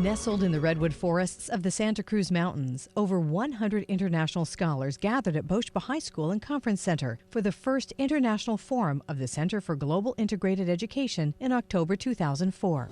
Nestled in the redwood forests of the Santa Cruz Mountains, over 100 international scholars gathered at Boschba High School and Conference Center for the first International Forum of the Center for Global Integrated Education in October 2004.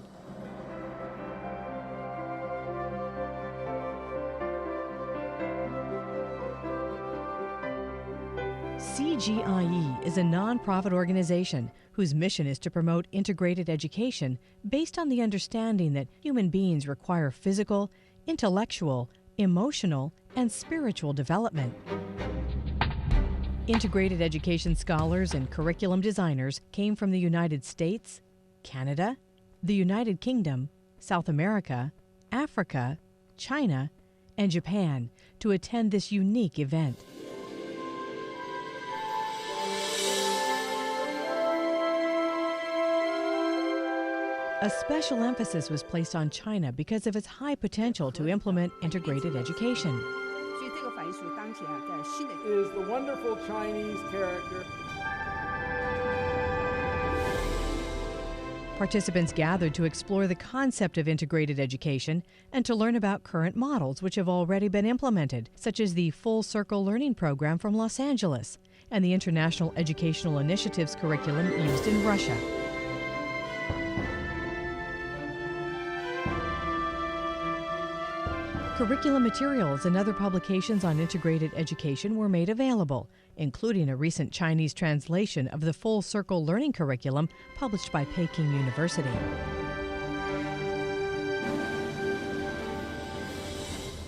CGIE is a nonprofit organization whose mission is to promote integrated education based on the understanding that human beings require physical, intellectual, emotional, and spiritual development. Integrated education scholars and curriculum designers came from the United States, Canada, the United Kingdom, South America, Africa, China, and Japan to attend this unique event. A special emphasis was placed on China because of its high potential to implement integrated education. Is the wonderful Chinese character. Participants gathered to explore the concept of integrated education and to learn about current models which have already been implemented, such as the Full Circle Learning Program from Los Angeles and the International Educational Initiatives curriculum used in Russia. Curriculum materials and other publications on integrated education were made available, including a recent Chinese translation of the Full Circle Learning Curriculum published by Peking University.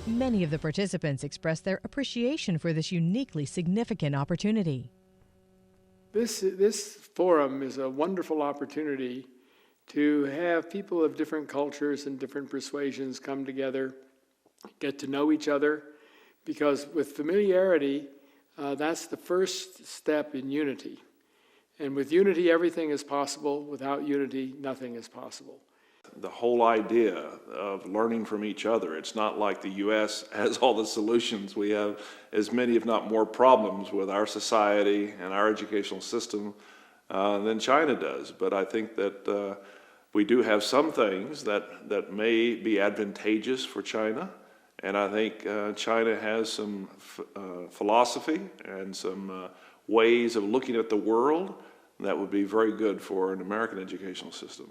Many of the participants expressed their appreciation for this uniquely significant opportunity. This forum is a wonderful opportunity to have people of different cultures and different persuasions come together, get to know each other, because with familiarity, that's the first step in unity. And with unity, everything is possible. Without unity, nothing is possible. The whole idea of learning from each other, it's not like the U.S. has all the solutions. We have as many, if not more, problems with our society and our educational system than China does. But I think that we do have some things that may be advantageous for China. And I think China has some philosophy and some ways of looking at the world that would be very good for an American educational system.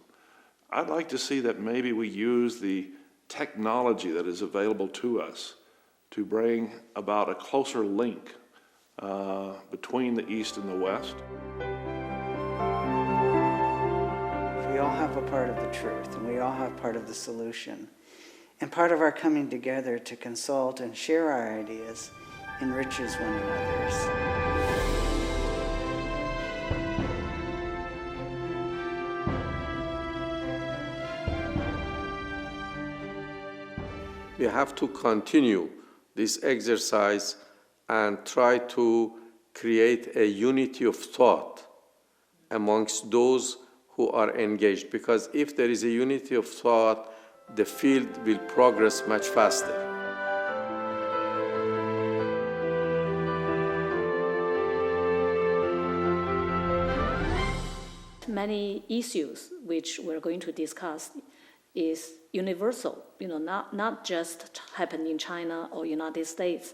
I'd like to see that maybe we use the technology that is available to us to bring about a closer link between the East and the West. We all have a part of the truth, and we all have part of the solution. And part of our coming together to consult and share our ideas enriches one another's. We have to continue this exercise and try to create a unity of thought amongst those who are engaged, because if there is a unity of thought, the field will progress much faster. Many issues which we're going to discuss is universal, not just happen in China or United States.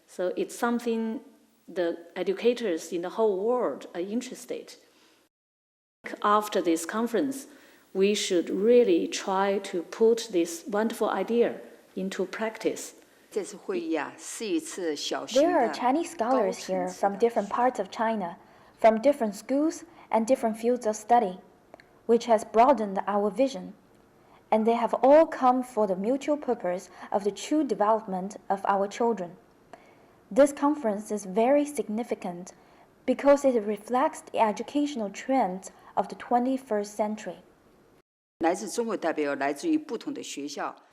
So it's something the educators in the whole world are interested. After this conference, we should really try to put this wonderful idea into practice. There are Chinese scholars here from different parts of China, from different schools and different fields of study, which has broadened our vision. And they have all come for the mutual purpose of the true development of our children. This conference is very significant because it reflects the educational trends of the 21st century.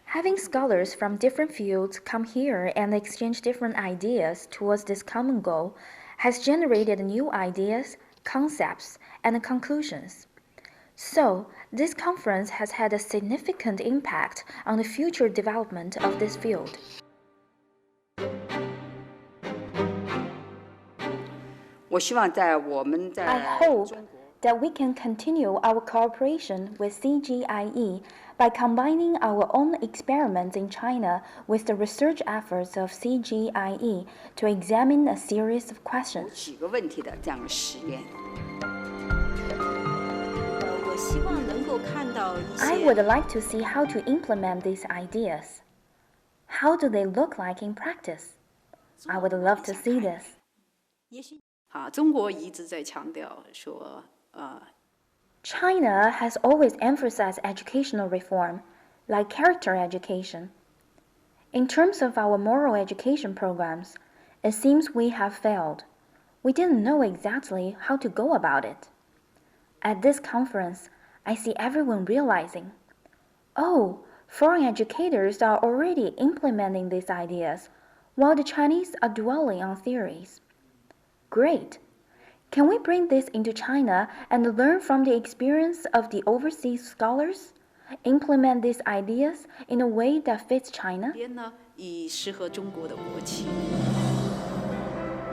Having scholars from different fields come here and exchange different ideas towards this common goal has generated new ideas, concepts, and conclusions. So, this conference has had a significant impact on the future development of this field. I hope that we can continue our cooperation with CGIE by combining our own experiments in China with the research efforts of CGIE to examine a series of questions. I would like to see how to implement these ideas. How do they look like in practice? I would love to see this. China has always emphasized educational reform, like character education. In terms of our moral education programs, it seems we have failed. We didn't know exactly how to go about it. At this conference, I see everyone realizing, oh, foreign educators are already implementing these ideas, while the Chinese are dwelling on theories. Great! Can we bring this into China and learn from the experience of the overseas scholars? Implement these ideas in a way that fits China?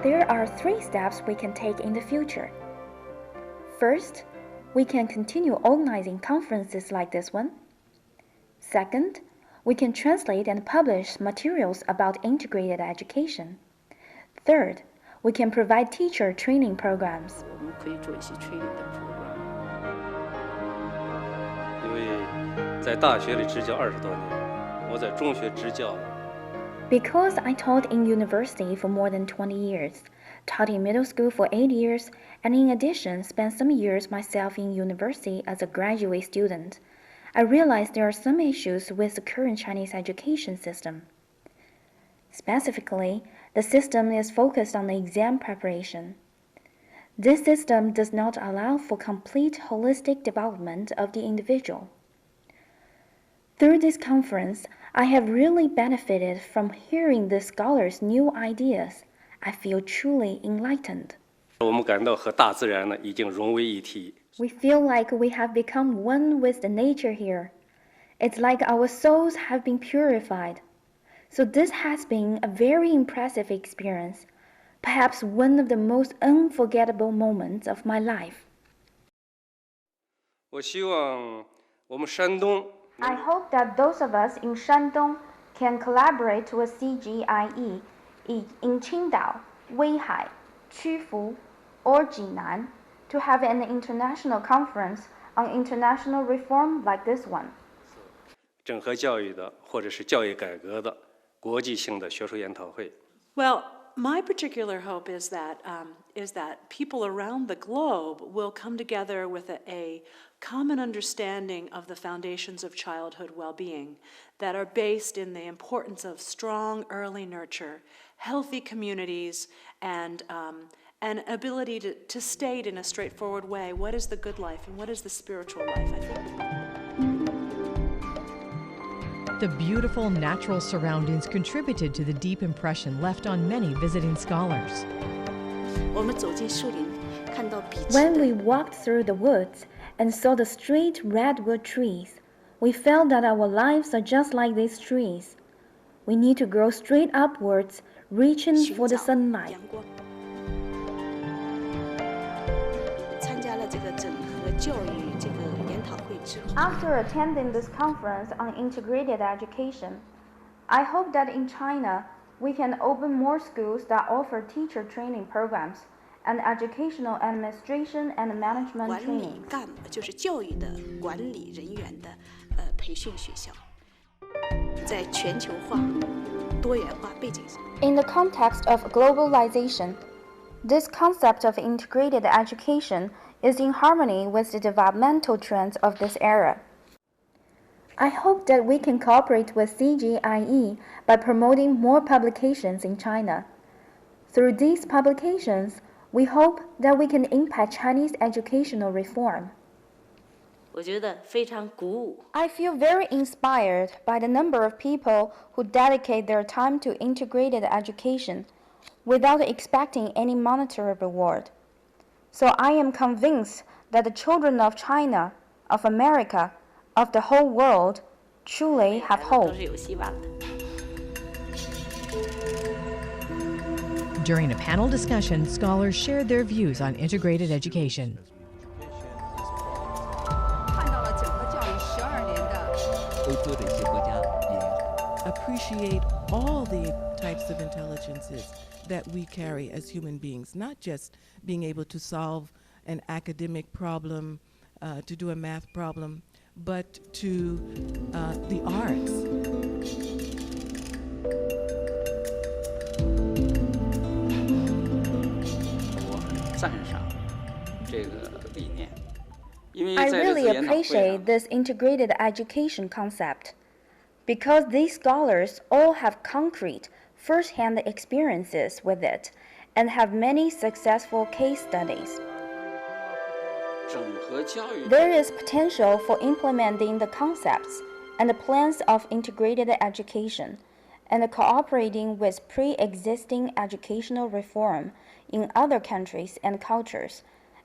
There are 3 steps we can take in the future. First, we can continue organizing conferences like this one. Second, we can translate and publish materials about integrated education. Third, we can provide teacher training programs. Because I taught in university for more than 20 years, taught in middle school for 8 years, and in addition spent some years myself in university as a graduate student, I realized there are some issues with the current Chinese education system. Specifically, the system is focused on the exam preparation. This system does not allow for complete holistic development of the individual. Through this conference, I have really benefited from hearing the scholars' new ideas. I feel truly enlightened. We feel like we have become one with the nature here. It's like our souls have been purified. So this has been a very impressive experience, perhaps one of the most unforgettable moments of my life. I hope that those of us in Shandong can collaborate with CGIE in Qingdao, Hghlight, Qufu, or Jinan to have an international conference on international reform like this one. Well, my particular hope is that people around the globe will come together with a common understanding of the foundations of childhood well-being that are based in the importance of strong early nurture, healthy communities, and an ability to state in a straightforward way what is the good life and what is the spiritual life, I think. The beautiful natural surroundings contributed to the deep impression left on many visiting scholars. When we walked through the woods and saw the straight redwood trees, we felt that our lives are just like these trees. We need to grow straight upwards, reaching for the sunlight. After attending this conference on integrated education, I hope that in China we can open more schools that offer teacher training programs and educational administration and management training. In the context of globalization, this concept of integrated education is in harmony with the developmental trends of this era. I hope that we can cooperate with CGIE by promoting more publications in China. Through these publications, we hope that we can impact Chinese educational reform. I feel very inspired by the number of people who dedicate their time to integrated education without expecting any monetary reward. So I am convinced that the children of China, of America, of the whole world truly have hope. During a panel discussion, scholars shared their views on integrated education. appreciate all the types of intelligences that we carry as human beings, not just being able to solve an academic problem, to do a math problem, but to the arts. 我赞赏这个理念，因为 I 在这次 really 研讨会上 appreciate this integrated education concept because these scholars all have concrete, first-hand experiences with it and have many successful case studies. 整合教育 There is potential for implementing the concepts and the plans of integrated education and cooperating with pre-existing educational reform in other countries and cultures,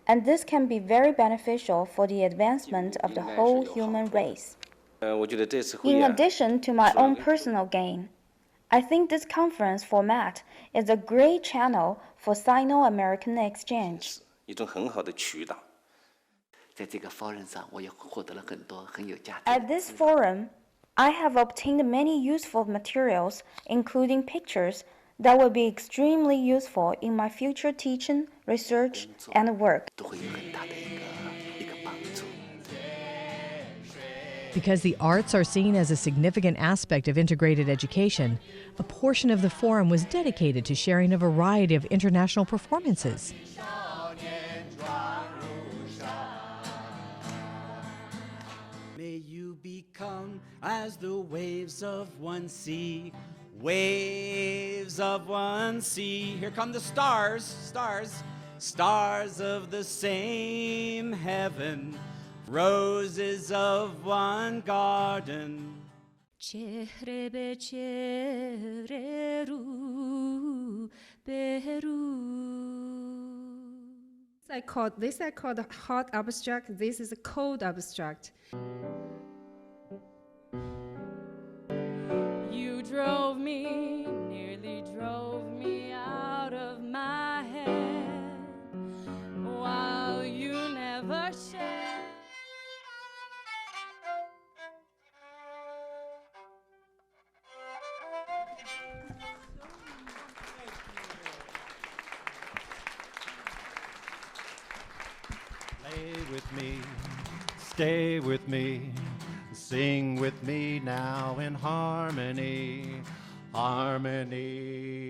and this can be very beneficial for the advancement of the whole human race. 我觉得这次会 In 啊 addition to my own personal gain, I think this conference format is a great channel for Sino-American exchange. 一种很好的渠道。 在这个 forum 上，我也获得了很多很有价值 At this forum, I have obtained many useful materials, including pictures, that will be extremely useful in my future teaching, research, and work. 都会有很大的一个帮助。 Because the arts are seen as a significant aspect of integrated education, a portion of the forum was dedicated to sharing a variety of international performances. May you become as the waves of one sea, waves of one sea. Here come the stars, stars, stars of the same heaven, roses of one garden. This I call the hot abstract. This is a cold abstract. You drove me, nearly drove me out of my head, while you never shared. Play with me, stay with me, sing with me now in harmony, harmony.